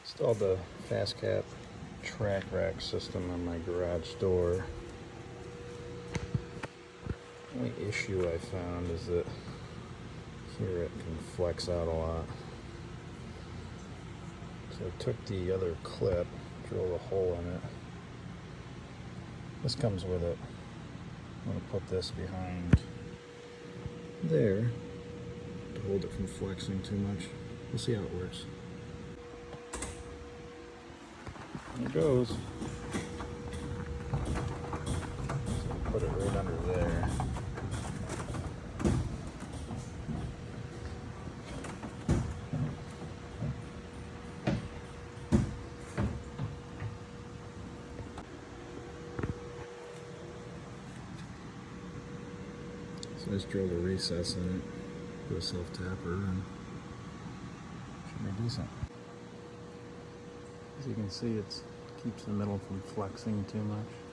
Installed the Fastcap track rack system on my garage door. The only issue I found is that here it can flex out a lot. So I took the other clip, drilled a hole in it. This comes with it. I'm going to put this behind there to hold it from flexing too much. We'll see how it works. There it goes. So put it right under there. So I just drilled a recess in it, put a self-tapper, and should be decent. As you can see, it keeps the middle from flexing too much.